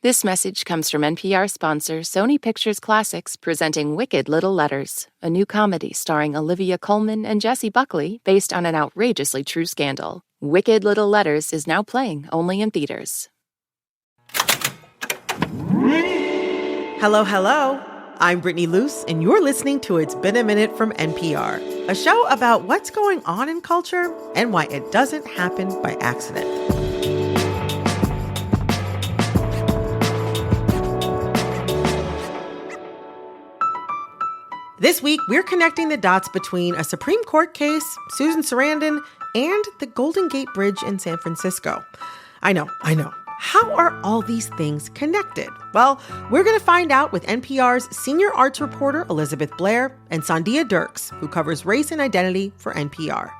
This message comes from NPR sponsor Sony Pictures Classics presenting Wicked Little Letters, a new comedy starring Olivia Colman and Jessie Buckley based on an outrageously true scandal. Wicked Little Letters is now playing only in theaters. Hello, hello. I'm Brittany Luse, and you're listening to It's Been a Minute from NPR, a show about what's going on in culture and why it doesn't happen by accident. This week, we're connecting the dots between a Supreme Court case, Susan Sarandon, and the Golden Gate Bridge in San Francisco. I know. How are all these things connected? Well, we're going to find out with NPR's senior arts reporter, Elizabeth Blair, and Sandhya Dirks, who covers race and identity for NPR.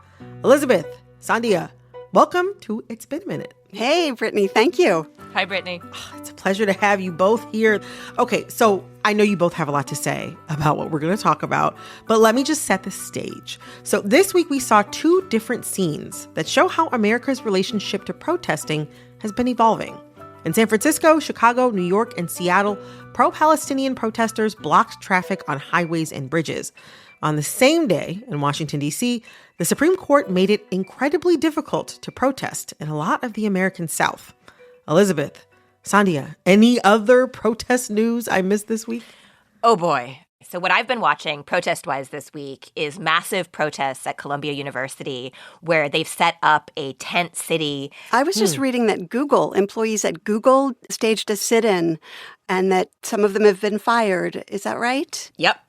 Elizabeth, Sandhya, welcome to It's Been a Minute. Hey, Brittany, thank you. Hi, Brittany. It's a pleasure to have you both here. Okay, so I know you both have a lot to say about what we're going to talk about, but let me just set the stage. So this week we saw two different scenes that show how America's relationship to protesting has been evolving. In San Francisco, Chicago, New York, and Seattle, pro-Palestinian protesters blocked traffic on highways and bridges. On the same day in Washington, D.C., the Supreme Court made it incredibly difficult to protest in a lot of the American South. Elizabeth, Sandhya, any other protest news I missed this week? Oh, boy. So what I've been watching protest-wise this week is massive protests at Columbia University where they've set up a tent city. I was just reading that employees at Google staged a sit-in and that some of them have been fired. Is that right? Yep.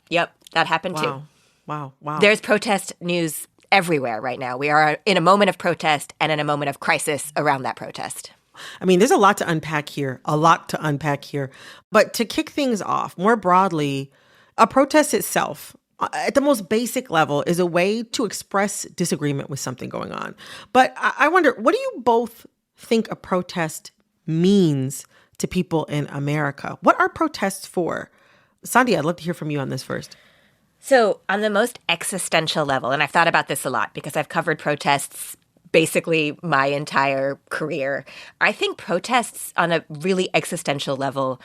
That happened too. Wow. There's protest news everywhere right now. We are in a moment of protest and in a moment of crisis around that protest. I mean, there's a lot to unpack here. But to kick things off, more broadly, a protest itself, at the most basic level, is a way to express disagreement with something going on. But I wonder, what do you both think a protest means to people in America? What are protests for? Sandhya, I'd love to hear from you on this first. So on the most existential level, and I've thought about this a lot because I've covered protests basically my entire career, I think protests on a really existential level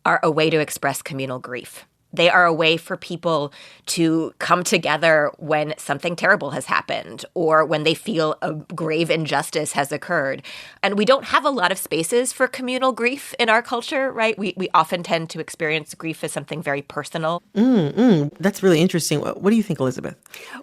are a way to express communal grief. They are a way for people to come together when something terrible has happened or when they feel a grave injustice has occurred. And we don't have a lot of spaces for communal grief in our culture, right? We often tend to experience grief as something very personal. That's really interesting. What do you think, Elizabeth?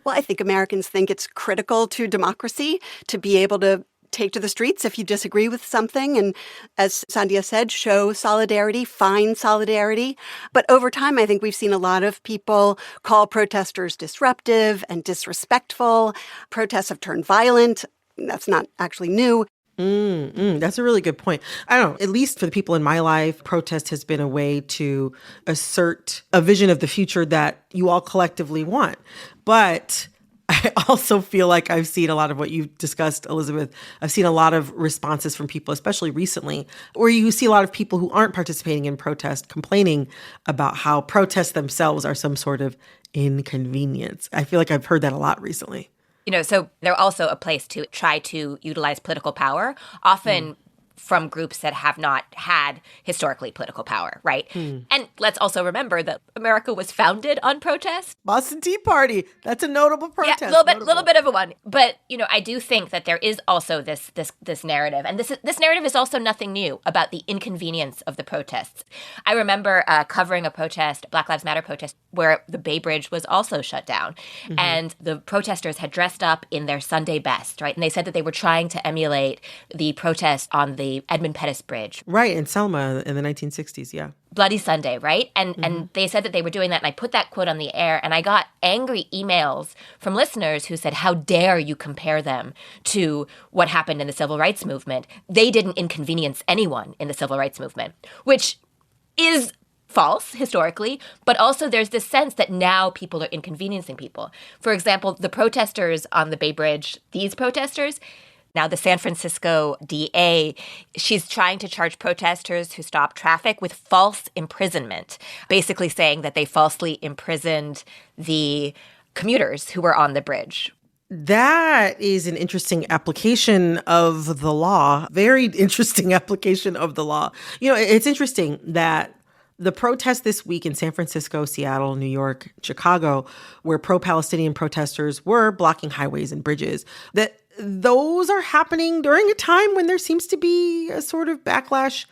Well, I think Americans think it's critical to democracy to be able to take to the streets if you disagree with something. And as Sandhya said, show solidarity, find solidarity. But over time, I think we've seen a lot of people call protesters disruptive and disrespectful. Protests have turned violent. That's not actually new. That's a really good point. I don't know, at least for the people in my life, protest has been a way to assert a vision of the future that you all collectively want. But I also feel like I've seen a lot of what you've discussed, Elizabeth. I've seen a lot of responses from people, especially recently, where you see a lot of people who aren't participating in protest complaining about how protests themselves are some sort of inconvenience. I feel like I've heard that a lot recently. So they're also a place to try to utilize political power, often from groups that have not had historically political power, right? And let's also remember that America was founded on protest. Boston Tea Party. That's a notable protest. Yeah, little bit of a one. But, I do think that there is also this narrative. And this narrative is also nothing new about the inconvenience of the protests. I remember covering a protest, Black Lives Matter protest, where the Bay Bridge was also shut down. And the protesters had dressed up in their Sunday best, right? And they said that they were trying to emulate the protest on the Edmund Pettus Bridge. Right, in Selma in the 1960s, yeah. Bloody Sunday, right? And they said that they were doing that, and I put that quote on the air, and I got angry emails from listeners who said, how dare you compare them to what happened in the civil rights movement? They didn't inconvenience anyone in the civil rights movement, which is false historically, but also there's this sense that now people are inconveniencing people. For example, the protesters on the Bay Bridge, these protesters, now the San Francisco DA, she's trying to charge protesters who stop traffic with false imprisonment, basically saying that they falsely imprisoned the commuters who were on the bridge. That is an interesting application of the law. Very interesting application of the law. It's interesting that the protests this week in San Francisco, Seattle, New York, Chicago, where pro-Palestinian protesters were blocking highways and bridges, that those are happening during a time when there seems to be a sort of backlash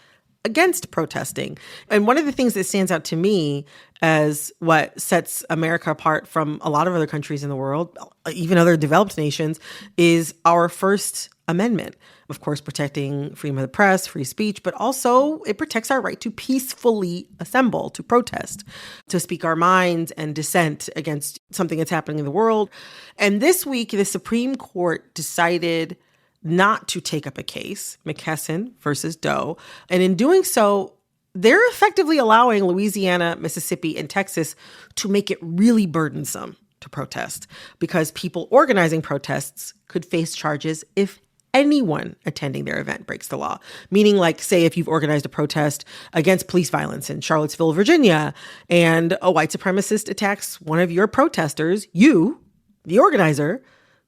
against protesting. And one of the things that stands out to me as what sets America apart from a lot of other countries in the world, even other developed nations, is our First Amendment. Of course, protecting freedom of the press, free speech, but also it protects our right to peacefully assemble, to protest, to speak our minds and dissent against something that's happening in the world. And this week, the Supreme Court decided not to take up a case, McKesson versus Doe. And in doing so, they're effectively allowing Louisiana, Mississippi, and Texas to make it really burdensome to protest because people organizing protests could face charges if anyone attending their event breaks the law. Meaning, like, say, if you've organized a protest against police violence in Charlottesville, Virginia, and a white supremacist attacks one of your protesters, you, the organizer,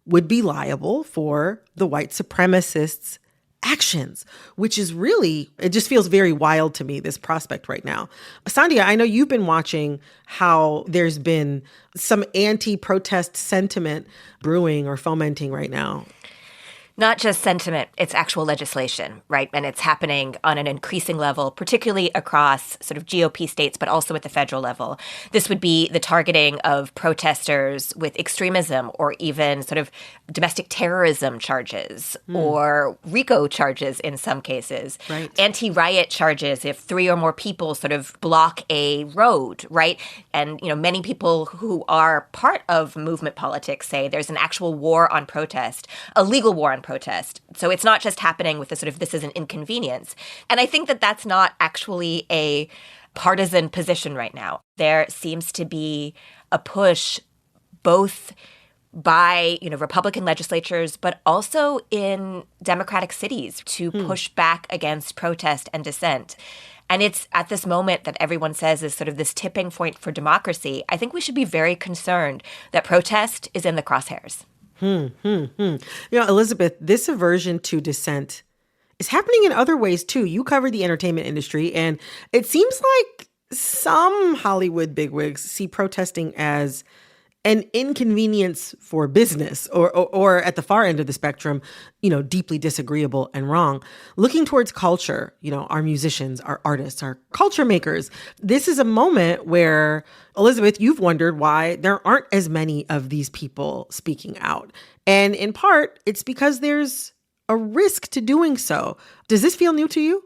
would be liable for the white supremacists' actions, which is really, it just feels very wild to me, this prospect right now. Sandhya, I know you've been watching how there's been some anti-protest sentiment brewing or fomenting right now. Not just sentiment, it's actual legislation, right? And it's happening on an increasing level, particularly across sort of GOP states, but also at the federal level. This would be the targeting of protesters with extremism or even sort of domestic terrorism charges or RICO charges in some cases. Right. Anti-riot charges if 3 or more people sort of block a road, right? And, many people who are part of movement politics say there's an actual war on protest, a legal war on protest. So it's not just happening with the sort of this is an inconvenience. And I think that that's not actually a partisan position right now. There seems to be a push both by, Republican legislatures, but also in Democratic cities to push back against protest and dissent. And it's at this moment that everyone says is sort of this tipping point for democracy. I think we should be very concerned that protest is in the crosshairs. Elizabeth, this aversion to dissent is happening in other ways too. You cover the entertainment industry, and it seems like some Hollywood bigwigs see protesting as an inconvenience for business or at the far end of the spectrum, deeply disagreeable and wrong. Looking towards culture, our musicians, our artists, our culture makers, this is a moment where, Elizabeth, you've wondered why there aren't as many of these people speaking out. And in part, it's because there's a risk to doing so. Does this feel new to you?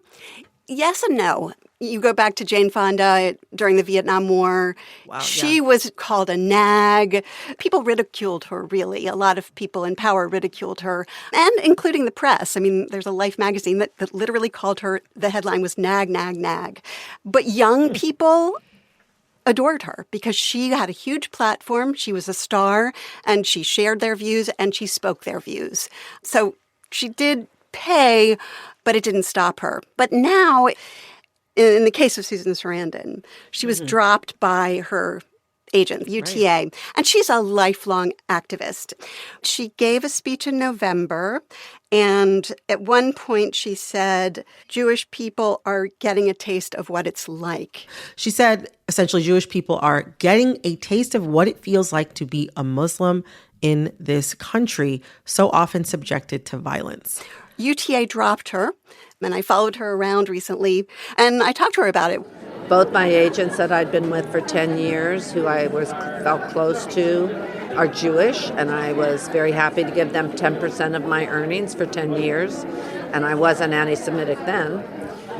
Yes and no. You go back to Jane Fonda during the Vietnam War. Wow, she was called a nag. People ridiculed her, really. A lot of people in power ridiculed her, and including the press. I mean, there's a Life magazine that literally called her, the headline was nag, nag, nag. But young people adored her because she had a huge platform. She was a star, and she shared their views, and she spoke their views. So she did pay, but it didn't stop her. But now, in the case of Susan Sarandon, she was dropped by her agent, UTA, right. And she's a lifelong activist. She gave a speech in November, and at one point she said, Jewish people are getting a taste of what it's like. She said, essentially, Jewish people are getting a taste of what it feels like to be a Muslim in this country, so often subjected to violence. UTA dropped her, and I followed her around recently, and I talked to her about it. Both my agents that I'd been with for 10 years, who I felt close to, are Jewish, and I was very happy to give them 10% of my earnings for 10 years, and I wasn't anti-Semitic then.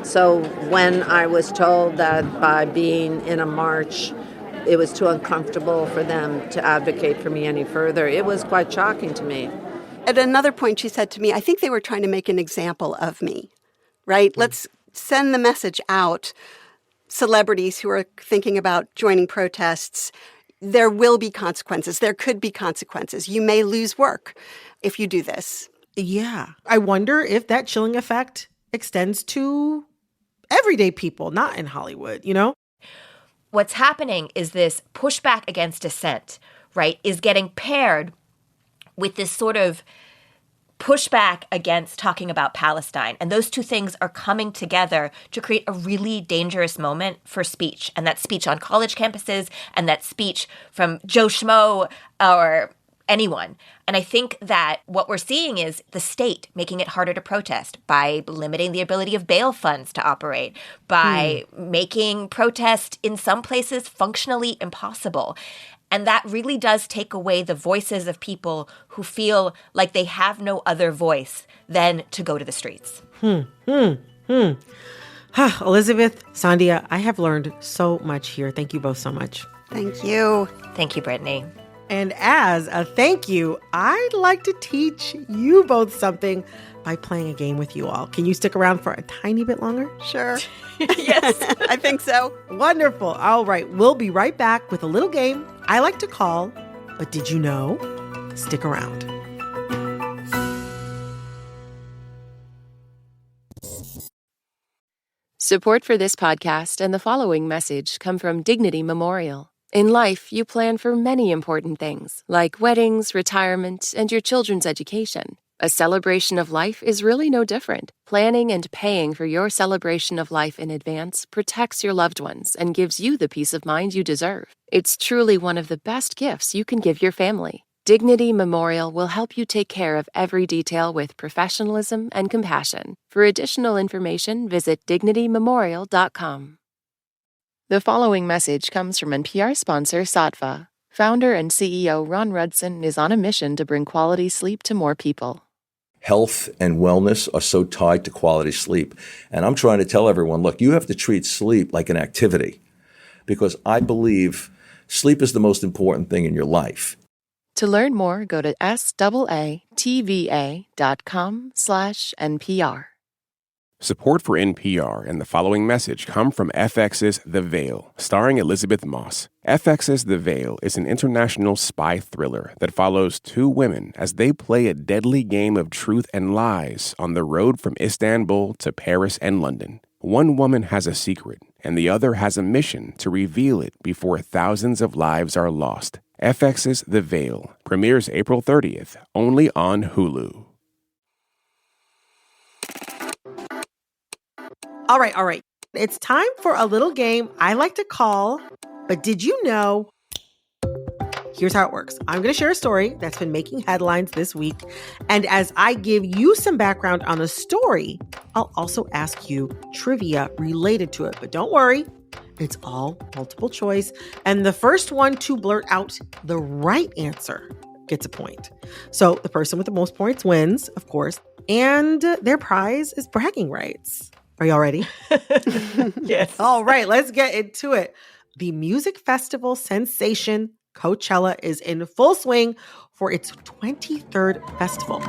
So when I was told that by being in a march, it was too uncomfortable for them to advocate for me any further, it was quite shocking to me. At another point, she said to me, I think they were trying to make an example of me, right? Let's send the message out. Celebrities who are thinking about joining protests, there will be consequences. There could be consequences. You may lose work if you do this. Yeah. I wonder if that chilling effect extends to everyday people, not in Hollywood, What's happening is this pushback against dissent, right, is getting paired with this sort of pushback against talking about Palestine. And those two things are coming together to create a really dangerous moment for speech. And that speech on college campuses and that speech from Joe Schmo or anyone. And I think that what we're seeing is the state making it harder to protest by limiting the ability of bail funds to operate, by making protest in some places functionally impossible. And that really does take away the voices of people who feel like they have no other voice than to go to the streets. Elizabeth, Sandhya, I have learned so much here. Thank you both so much. Thank you. Thank you, Brittany. And as a thank you, I'd like to teach you both something by playing a game with you all. Can you stick around for a tiny bit longer? Sure. Yes, I think so. Wonderful. All right. We'll be right back with a little game I like to call, But Did You Know? Stick around. Support for this podcast and the following message come from Dignity Memorial. In life, you plan for many important things, like weddings, retirement, and your children's education. A celebration of life is really no different. Planning and paying for your celebration of life in advance protects your loved ones and gives you the peace of mind you deserve. It's truly one of the best gifts you can give your family. Dignity Memorial will help you take care of every detail with professionalism and compassion. For additional information, visit dignitymemorial.com. The following message comes from NPR sponsor Sattva. Founder and CEO Ron Rudson is on a mission to bring quality sleep to more people. Health and wellness are so tied to quality sleep. And I'm trying to tell everyone, look, you have to treat sleep like an activity because I believe sleep is the most important thing in your life. To learn more, go to saatva.com/NPR. Support for NPR and the following message come from FX's The Veil, starring Elizabeth Moss. FX's The Veil is an international spy thriller that follows two women as they play a deadly game of truth and lies on the road from Istanbul to Paris and London. One woman has a secret, and the other has a mission to reveal it before thousands of lives are lost. FX's The Veil premieres April 30th, only on Hulu. All right. It's time for a little game I like to call, But Did You Know? Here's how it works. I'm going to share a story that's been making headlines this week. And as I give you some background on the story, I'll also ask you trivia related to it. But don't worry, it's all multiple choice. And the first one to blurt out the right answer gets a point. So the person with the most points wins, of course. And their prize is bragging rights. Are y'all ready? Yes. All right, let's get into it. The music festival sensation Coachella is in full swing for its 23rd festival.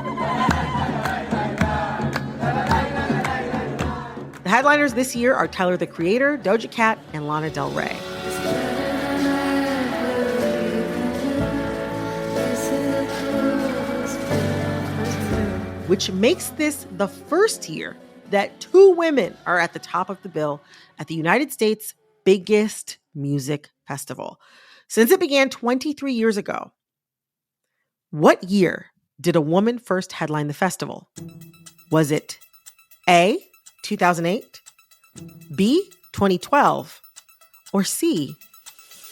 The headliners this year are Tyler, the Creator, Doja Cat, and Lana Del Rey. Which makes this the first year that two women are at the top of the bill at the United States' biggest music festival. Since it began 23 years ago, what year did a woman first headline the festival? Was it A, 2008, B, 2012, or C,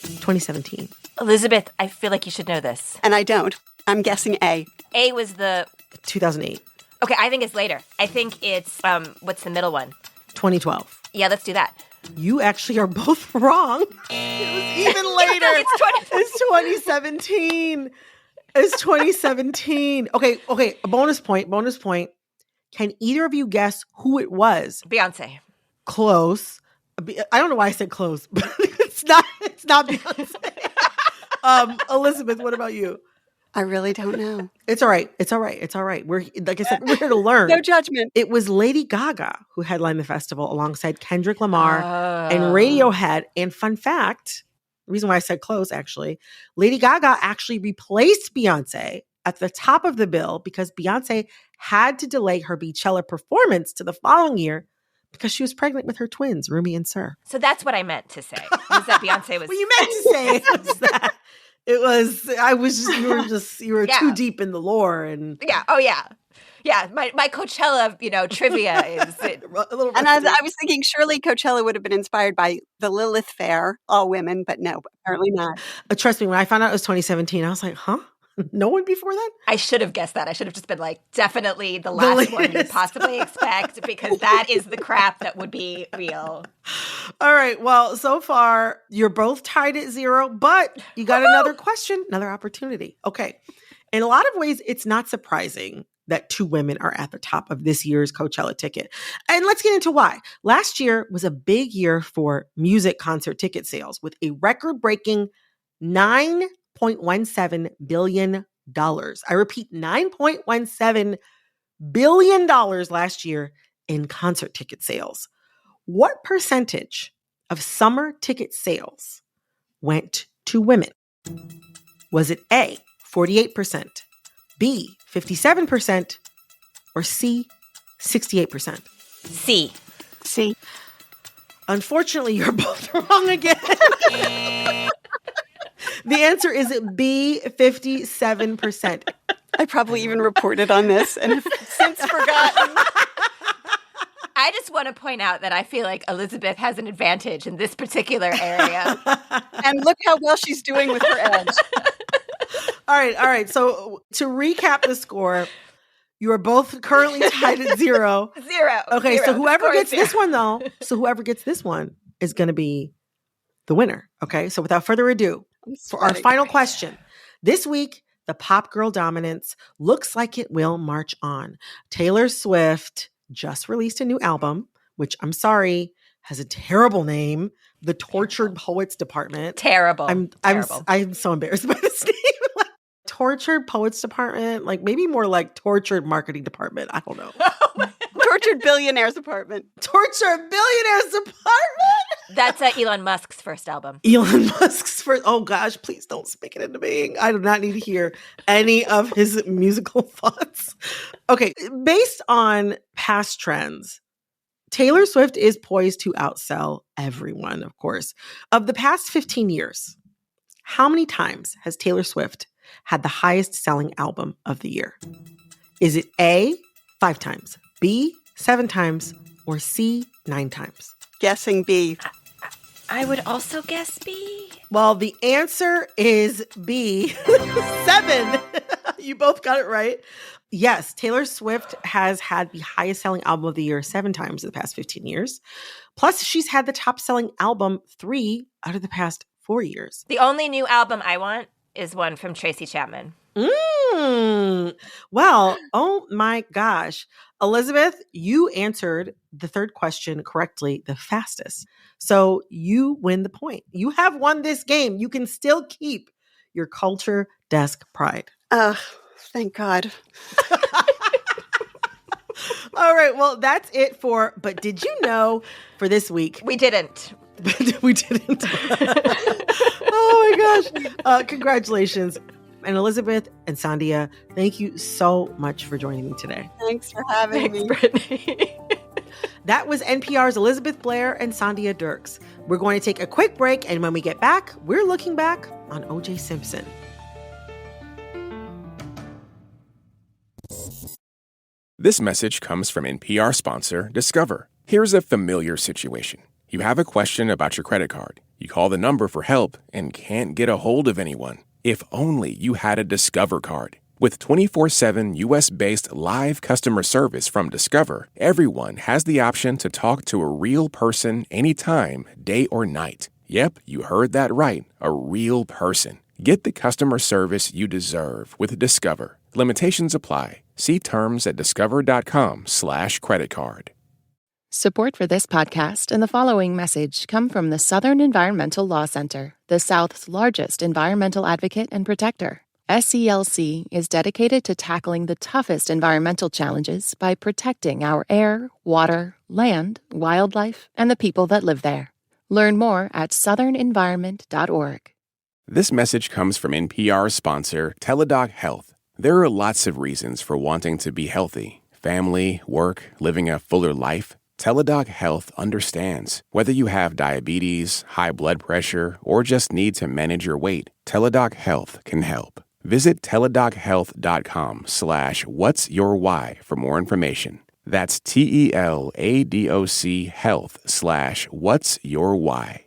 2017? Elizabeth, I feel like you should know this. And I don't. I'm guessing A. A was the... 2008. Okay, I think it's later. I think it's, what's the middle one? 2012. Yeah, let's do that. You actually are both wrong. It was even later. It's 2017. It's 2017. Okay. A bonus point. Can either of you guess who it was? Beyonce. Close. I don't know why I said close, but it's not Beyonce. Elizabeth, what about you? I really don't know. It's all right. We're, like I said, we're here to learn. No judgment. It was Lady Gaga who headlined the festival alongside Kendrick Lamar and Radiohead. And fun fact, the reason why I said close, actually, Lady Gaga actually replaced Beyonce at the top of the bill because Beyonce had to delay her Beachella performance to the following year because she was pregnant with her twins, Rumi and Sir. So that's what I meant to say, was that Beyonce was... What you meant to say was that you were too deep in the lore. And yeah. Oh, yeah. Yeah, my Coachella, trivia is a little And rusty. I was thinking surely Coachella would have been inspired by the Lilith Fair, all women, but no, apparently not. Trust me, when I found out it was 2017, I was like, huh? No one before that? I should have guessed that. I should have just been like, definitely the last one you'd possibly expect, because that is the crap that would be real. All right. Well, so far, you're both tied at 0, but you got another question, another opportunity. Okay. In a lot of ways, it's not surprising that 2 women are at the top of this year's Coachella ticket. And let's get into why. Last year was a big year for music concert ticket sales with a record-breaking $9.17 billion. I repeat, $9.17 billion last year in concert ticket sales. What percentage of summer ticket sales went to women? Was it A, 48%, B, 57%, or C, 68%? C. Unfortunately, you're both wrong again. The answer is B, 57%. I probably even reported on this and have since forgotten. I just want to point out that I feel like Elizabeth has an advantage in this particular area. And look how well she's doing with her edge. All right. So to recap the score, you are both currently tied at 0. 0. Okay, 0. so whoever gets zero. this one, though, is going to be the winner. Okay, so without further ado, for our final question. This week, the pop girl dominance looks like it will march on. Taylor Swift just released a new album, which I'm sorry, has a terrible name, The Tortured Poets Department. Terrible. I'm so embarrassed by this name. Tortured Poets Department, like maybe more like Tortured Marketing Department. I don't know. Tortured Billionaires Apartment. Tortured Billionaires Department. That's Elon Musk's first album. Elon Musk's first. Oh gosh, please don't speak it into being. I do not need to hear any of his musical thoughts. Okay, based on past trends, Taylor Swift is poised to outsell everyone, of course. Of the past 15 years, how many times has Taylor Swift had the highest selling album of the year? Is it A, 5 times, B, 7 times, or C, 9 times? Guessing B. I would also guess B. Well, the answer is B, 7. You both got it right. Yes, Taylor Swift has had the highest selling album of the year 7 times in the past 15 years. Plus, she's had the top selling album 3 out of the past 4 years. The only new album I want is one from Tracy Chapman. Well, oh my gosh. Elizabeth, you answered the third question correctly the fastest. So you win the point. You have won this game. You can still keep your culture desk pride. Thank God. All right. Well, that's it for But Did You Know for this week. We didn't. We didn't. Oh my gosh. Congratulations. And Elizabeth and Sandhya, thank you so much for joining me today. Thanks for having me. Brittany. That was NPR's Elizabeth Blair and Sandhya Dirks. We're going to take a quick break, and when we get back, we're looking back on OJ Simpson. This message comes from NPR sponsor Discover. Here's a familiar situation. You have a question about your credit card. You call the number for help and can't get a hold of anyone. If only you had a Discover card. With 24/7 U.S.-based live customer service from Discover, everyone has the option to talk to a real person anytime, day or night. Yep, you heard that right, a real person. Get the customer service you deserve with Discover. Limitations apply. See terms at discover.com/creditcard. Support for this podcast and the following message come from the Southern Environmental Law Center, the South's largest environmental advocate and protector. SELC is dedicated to tackling the toughest environmental challenges by protecting our air, water, land, wildlife, and the people that live there. Learn more at southernenvironment.org. This message comes from NPR sponsor Teladoc Health. There are lots of reasons for wanting to be healthy. Family, work, living a fuller life. Teladoc Health understands. Whether you have diabetes, high blood pressure, or just need to manage your weight, Teladoc Health can help. Visit teladochealth.com/what'syourwhy for more information. That's TELADOC health/what'syourwhy.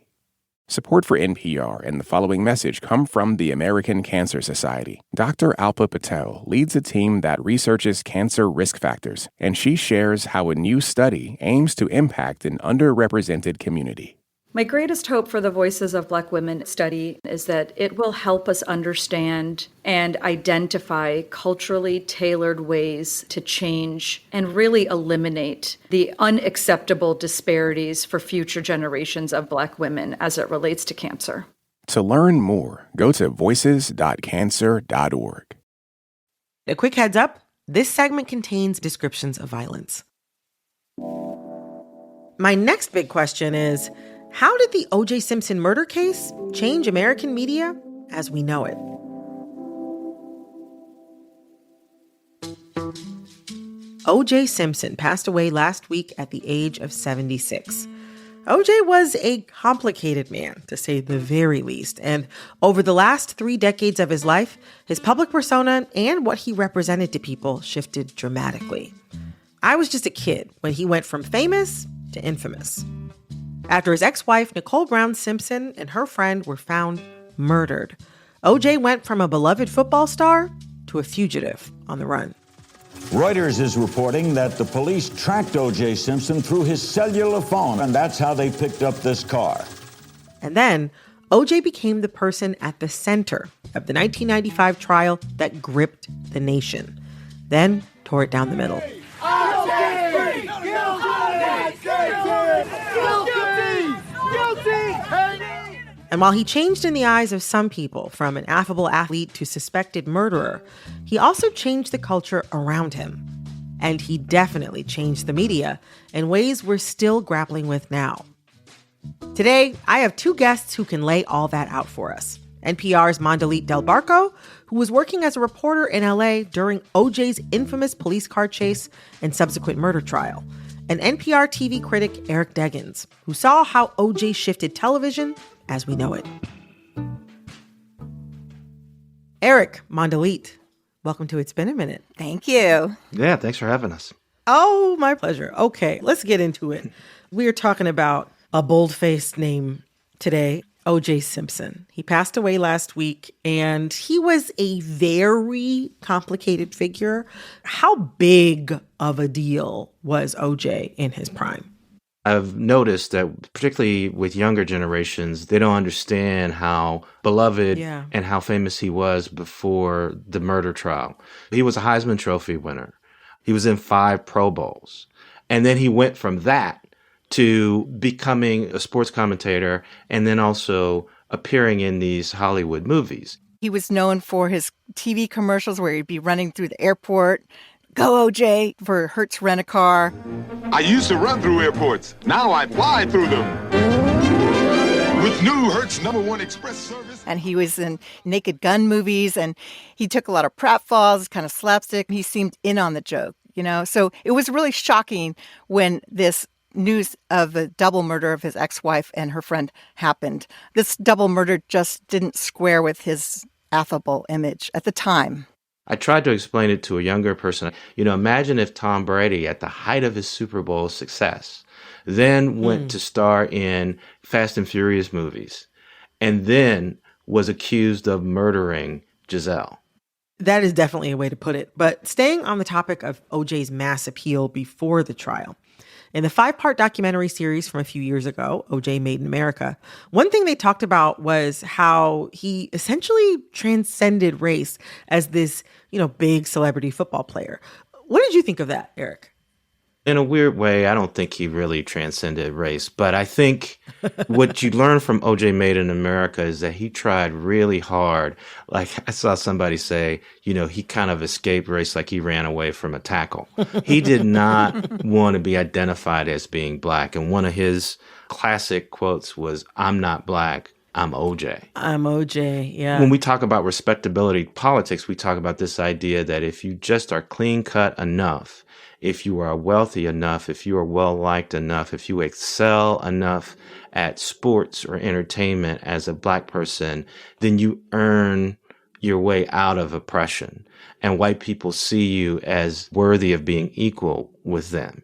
Support for NPR and the following message come from the American Cancer Society. Dr. Alpa Patel leads a team that researches cancer risk factors, and she shares how a new study aims to impact an underrepresented community. My greatest hope for the Voices of Black Women study is that it will help us understand and identify culturally tailored ways to change and really eliminate the unacceptable disparities for future generations of Black women as it relates to cancer. To learn more, go to voices.cancer.org. A quick heads up, this segment contains descriptions of violence. My next big question is, how did the OJ Simpson murder case change American media as we know it? OJ Simpson passed away last week at the age of 76. OJ was a complicated man, to say the very least, and over the last 3 decades of his life, his public persona and what he represented to people shifted dramatically. I was just a kid when he went from famous to infamous. After his ex-wife, Nicole Brown Simpson, and her friend were found murdered, OJ went from a beloved football star to a fugitive on the run. Reuters is reporting that the police tracked O.J. Simpson through his cellular phone, and that's how they picked up this car. And then, O.J. became the person at the center of the 1995 trial that gripped the nation, then tore it down the middle. And while he changed in the eyes of some people from an affable athlete to suspected murderer, he also changed the culture around him. And he definitely changed the media in ways we're still grappling with now. Today, I have 2 guests who can lay all that out for us. NPR's Mandalit Barco, who was working as a reporter in LA during OJ's infamous police car chase and subsequent murder trial, and NPR TV critic Eric Deggans, who saw how OJ shifted television as we know it. Eric, Mandalit, welcome to It's Been a Minute. Thank you. Yeah, thanks for having us. Oh, my pleasure. Okay, let's get into it. We are talking about a bold-faced name today, OJ Simpson. He passed away last week, and he was a very complicated figure. How big of a deal was OJ in his prime? I've noticed that particularly with younger generations, they don't understand how beloved and how famous he was before the murder trial. He was a Heisman Trophy winner. He was in 5 Pro Bowls. And then he went from that to becoming a sports commentator and then also appearing in these Hollywood movies. He was known for his TV commercials where he'd be running through the airport. Go, OJ, for Hertz Rent-A-Car. I used to run through airports. Now I fly through them. With new Hertz #1 Express service. And he was in Naked Gun movies, and he took a lot of pratfalls, kind of slapstick. He seemed in on the joke, you know? So it was really shocking when this news of the double murder of his ex-wife and her friend happened. This double murder just didn't square with his affable image at the time. I tried to explain it to a younger person. You know, imagine if Tom Brady, at the height of his Super Bowl success, then went to star in Fast and Furious movies and then was accused of murdering Giselle. That is definitely a way to put it. But staying on the topic of OJ's mass appeal before the trial, in the 5-part documentary series from a few years ago, OJ Made in America, one thing they talked about was how he essentially transcended race as this, big celebrity football player. What did you think of that, Eric? In a weird way, I don't think he really transcended race, but I think what you learn from OJ Made in America is that he tried really hard. Like I saw somebody say, he kind of escaped race like he ran away from a tackle. He did not want to be identified as being black. And one of his classic quotes was, "I'm not black, I'm OJ. I'm OJ, yeah. When we talk about respectability politics, we talk about this idea that if you just are clean-cut enough, if you are wealthy enough, if you are well-liked enough, if you excel enough at sports or entertainment as a Black person, then you earn your way out of oppression. And white people see you as worthy of being equal with them.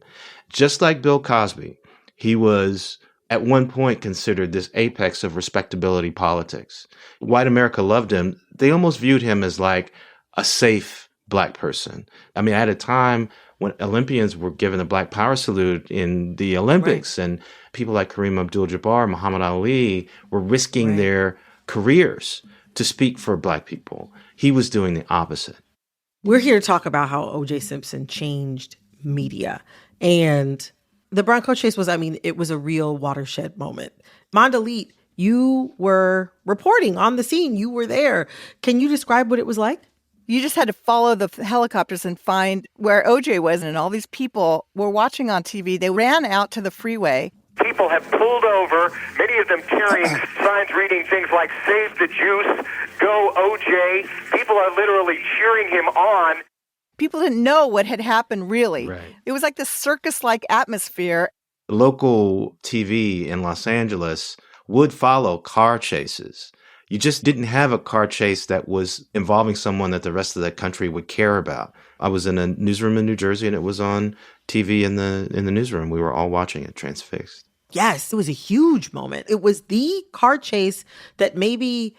Just like Bill Cosby, he was at one point considered this apex of respectability politics. White America loved him. They almost viewed him as like a safe Black person. I mean, at a time when Olympians were given the Black Power salute in the Olympics, and people like Kareem Abdul-Jabbar, Muhammad Ali were risking their careers to speak for Black people. He was doing the opposite. We're here to talk about how OJ Simpson changed media. And the Bronco chase was, it was a real watershed moment. Mandalit, you were reporting on the scene. You were there. Can you describe what it was like? You just had to follow the helicopters and find where OJ was. And all these people were watching on TV. They ran out to the freeway. People have pulled over, many of them carrying signs reading things like "Save the Juice," "Go OJ." People are literally cheering him on. People didn't know what had happened, really. Right. It was like this circus-like atmosphere. Local TV in Los Angeles would follow car chases. You just didn't have a car chase that was involving someone that the rest of the country would care about. I was in a newsroom in New Jersey, and it was on TV in the newsroom. We were all watching it, transfixed. Yes, it was a huge moment. It was the car chase that maybe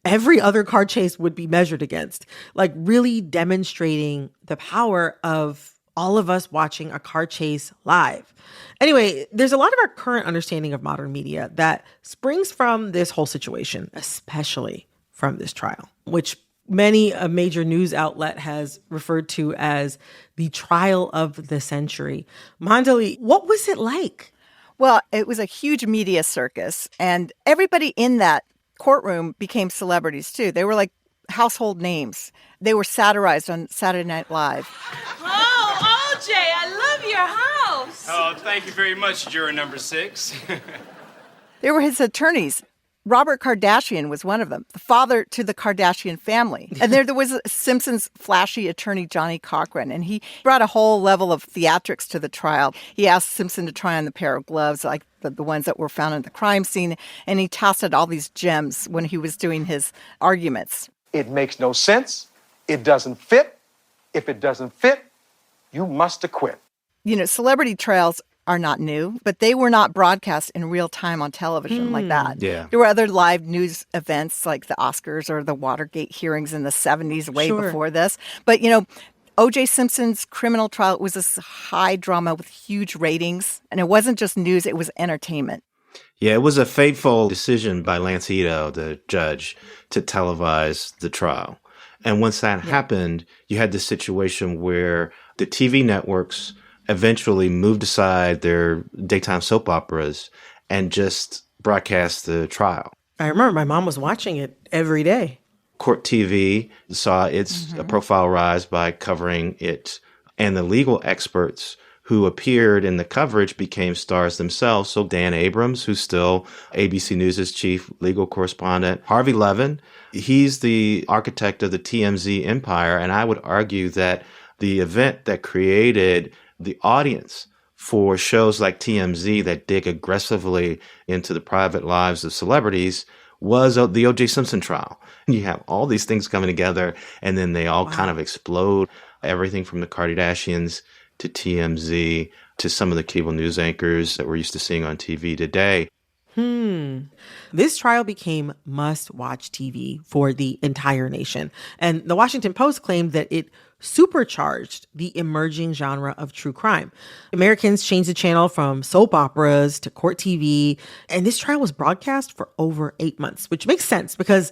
every other car chase would be measured against, like really demonstrating the power of all of us watching a car chase live. Anyway, there's a lot of our current understanding of modern media that springs from this whole situation, especially from this trial, which a major news outlet has referred to as the trial of the century. Mandalit, what was it like? Well, it was a huge media circus, and everybody in that courtroom became celebrities, too. They were like household names. They were satirized on Saturday Night Live. Oh, OJ, I love your house. Oh, thank you very much, juror number 6. There were his attorneys. Robert Kardashian was one of them, the father to the Kardashian family. And there was Simpson's flashy attorney, Johnny Cochran, and he brought a whole level of theatrics to the trial. He asked Simpson to try on the pair of gloves, like the ones that were found at the crime scene, and he tossed all these gems when he was doing his arguments. It makes no sense. It doesn't fit. If it doesn't fit, you must acquit. You know, celebrity trials are not new, but they were not broadcast in real time on television like that. Yeah. There were other live news events like the Oscars or the Watergate hearings in the 70s, way before this. But, you know, OJ Simpson's criminal trial was this high drama with huge ratings. And it wasn't just news, it was entertainment. Yeah, it was a fateful decision by Lance Ito, the judge, to televise the trial. And once that happened, you had this situation where the TV networks eventually moved aside their daytime soap operas and just broadcast the trial. I remember my mom was watching it every day. Court TV saw its profile rise by covering it, and the legal experts who appeared in the coverage became stars themselves. So Dan Abrams, who's still ABC News' chief legal correspondent, Harvey Levin, he's the architect of the TMZ empire, and I would argue that the event that created the audience for shows like TMZ that dig aggressively into the private lives of celebrities was the O.J. Simpson trial. You have all these things coming together, and then they all kind of explode. Everything from the Kardashians to TMZ to some of the cable news anchors that we're used to seeing on TV today. This trial became must-watch TV for the entire nation. And the Washington Post claimed that it supercharged the emerging genre of true crime. Americans changed the channel from soap operas to court TV, and this trial was broadcast for over 8 months, which makes sense because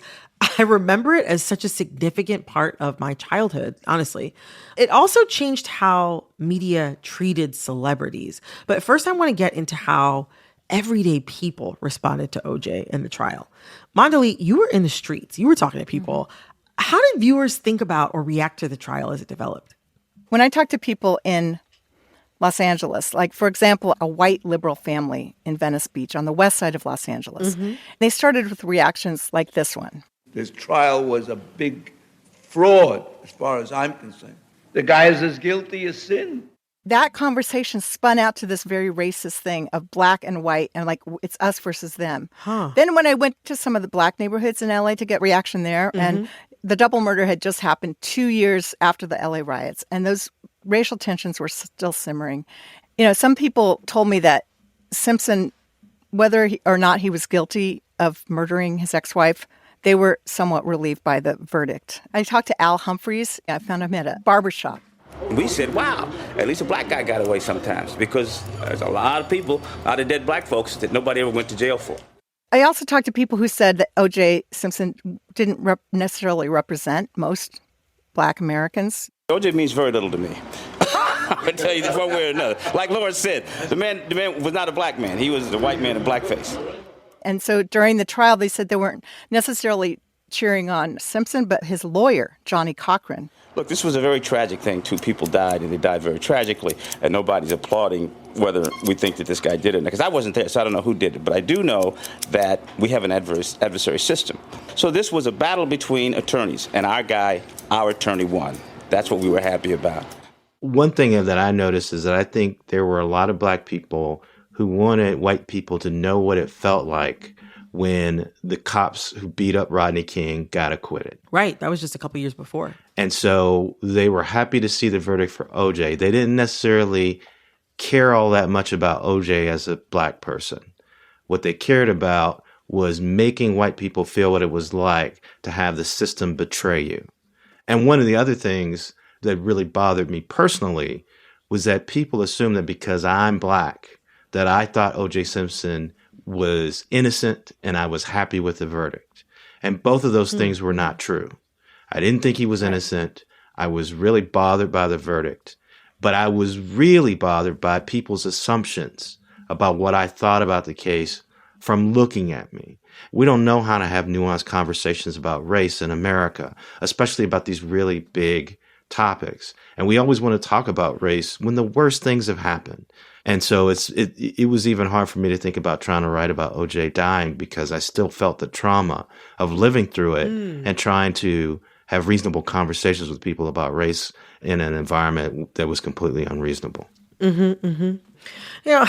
I remember it as such a significant part of my childhood, honestly. It also changed how media treated celebrities. But first, I want to get into how everyday people responded to OJ in the trial. Mandalit, you were in the streets. You were talking to people. How did viewers think about or react to the trial as it developed? When I talked to people in Los Angeles. Like, for example, a white liberal family in Venice Beach on the west side of Los Angeles. Mm-hmm. They started with reactions like this one. This trial was a big fraud as far as I'm concerned. The guy is as guilty as sin. That conversation spun out to this very racist thing of black and white and like it's us versus them. Then when I went to some of the black neighborhoods in LA to get reaction there, and the double murder had just happened 2 years after the LA riots, and those racial tensions were still simmering. You know, some people told me that Simpson, whether or not he was guilty of murdering his ex-wife, they were somewhat relieved by the verdict. I talked to Al Humphreys. I found him at a barbershop. We said, wow, at least a black guy got away sometimes, because there's a lot of people, a lot of dead black folks that nobody ever went to jail for. I also talked to people who said that OJ Simpson didn't necessarily represent most black Americans. OJ means very little to me. I can tell you this one way or another. Like Laura said, the man was not a black man. He was a white man in blackface. And so during the trial, they said they weren't necessarily cheering on Simpson, but his lawyer, Johnny Cochran. Look, this was a very tragic thing. 2 people died, and they died very tragically, and nobody's applauding whether we think that this guy did it. Because I wasn't there, so I don't know who did it. But I do know that we have an adversary system. So this was a battle between attorneys, and our guy, our attorney, won. That's what we were happy about. One thing that I noticed is that I think there were a lot of black people who wanted white people to know what it felt like when the cops who beat up Rodney King got acquitted. Right. That was just a couple years before. And so they were happy to see the verdict for OJ. They didn't necessarily care all that much about OJ as a black person. What they cared about was making white people feel what it was like to have the system betray you. And one of the other things that really bothered me personally was that people assumed that because I'm black, that I thought OJ Simpson was innocent and I was happy with the verdict. And both of those things were not true. I didn't think he was innocent. I was really bothered by the verdict. But I was really bothered by people's assumptions about what I thought about the case from looking at me. We don't know how to have nuanced conversations about race in America, especially about these really big topics. And we always want to talk about race when the worst things have happened. And so it was even hard for me to think about trying to write about OJ dying because I still felt the trauma of living through it and trying to have reasonable conversations with people about race in an environment that was completely unreasonable. Mm-hmm, mm-hmm. You know,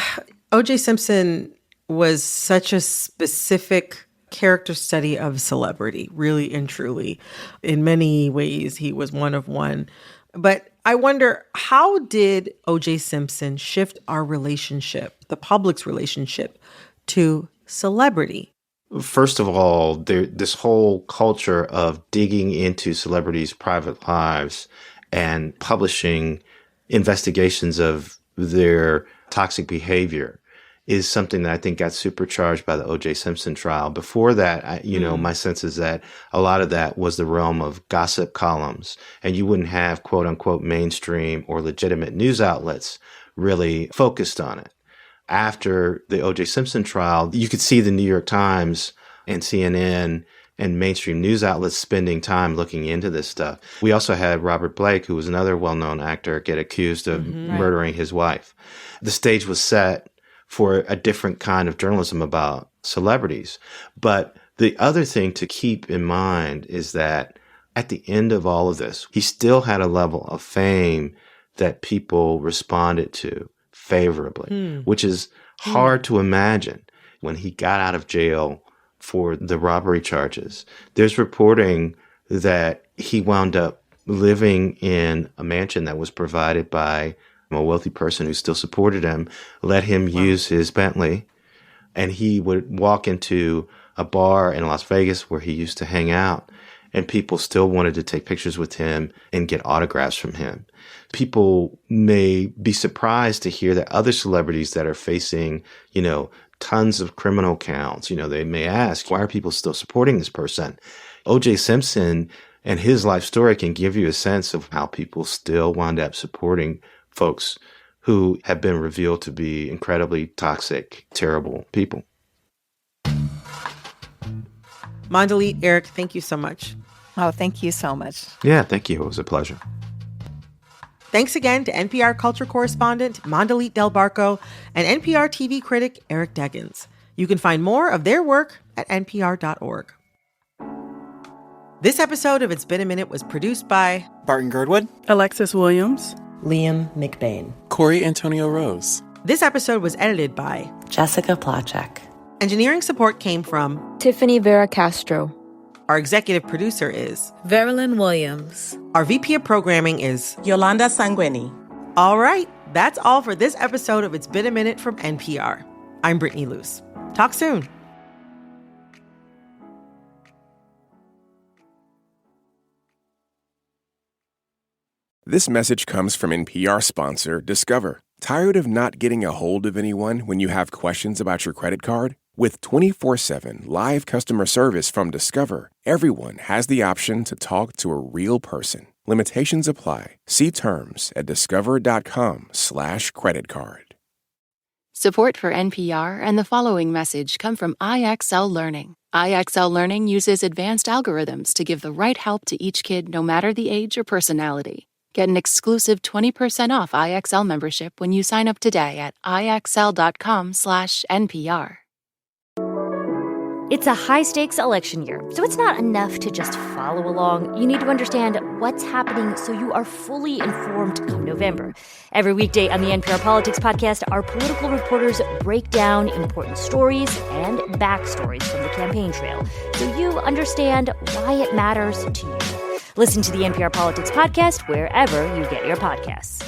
OJ Simpson was such a specific character study of celebrity, really and truly. In many ways, he was one of one. But I wonder, how did OJ Simpson shift our relationship, the public's relationship, to celebrity? First of all, this whole culture of digging into celebrities' private lives and publishing investigations of their toxic behavior is something that I think got supercharged by the OJ Simpson trial. Before that, my sense is that a lot of that was the realm of gossip columns, and you wouldn't have quote unquote mainstream or legitimate news outlets really focused on it. After the OJ Simpson trial, you could see the New York Times and CNN and mainstream news outlets spending time looking into this stuff. We also had Robert Blake, who was another well-known actor, get accused of murdering his wife. The stage was set for a different kind of journalism about celebrities. But the other thing to keep in mind is that at the end of all of this, he still had a level of fame that people responded to favorably, which is hard to imagine. When he got out of jail for the robbery charges, there's reporting that he wound up living in a mansion that was provided by a wealthy person who still supported him, let him use his Bentley, and he would walk into a bar in Las Vegas where he used to hang out, and people still wanted to take pictures with him and get autographs from him. People may be surprised to hear that other celebrities that are facing, tons of criminal counts, they may ask, why are people still supporting this person? OJ Simpson and his life story can give you a sense of how people still wound up supporting folks who have been revealed to be incredibly toxic, terrible people. Mandalit, Eric, thank you so much. Oh, thank you so much. Yeah, thank you. It was a pleasure. Thanks again to NPR culture correspondent Mandalit Barco and NPR TV critic Eric Deggans. You can find more of their work at npr.org. This episode of It's Been a Minute was produced by Barton Girdwood, Alexis Williams, Liam McBain, Corey Antonio Rose. This episode was edited by Jessica Placzek. Engineering support came from Tiffany Vera Castro. Our executive producer is Verilyn Williams. Our VP of programming is Yolanda Sanguini. All right, that's all for this episode of It's Been a Minute from NPR. I'm Brittany Luse. Talk soon. This message comes from NPR sponsor Discover. Tired of not getting a hold of anyone when you have questions about your credit card? With 24/7 live customer service from Discover, everyone has the option to talk to a real person. Limitations apply. See terms at discover.com/creditcard. Support for NPR and the following message come from IXL Learning. IXL Learning uses advanced algorithms to give the right help to each kid no matter the age or personality. Get an exclusive 20% off IXL membership when you sign up today at IXL.com/NPR. It's a high-stakes election year, so it's not enough to just follow along. You need to understand what's happening so you are fully informed come November. Every weekday on the NPR Politics Podcast, our political reporters break down important stories and backstories from the campaign trail so you understand why it matters to you. Listen to the NPR Politics Podcast wherever you get your podcasts.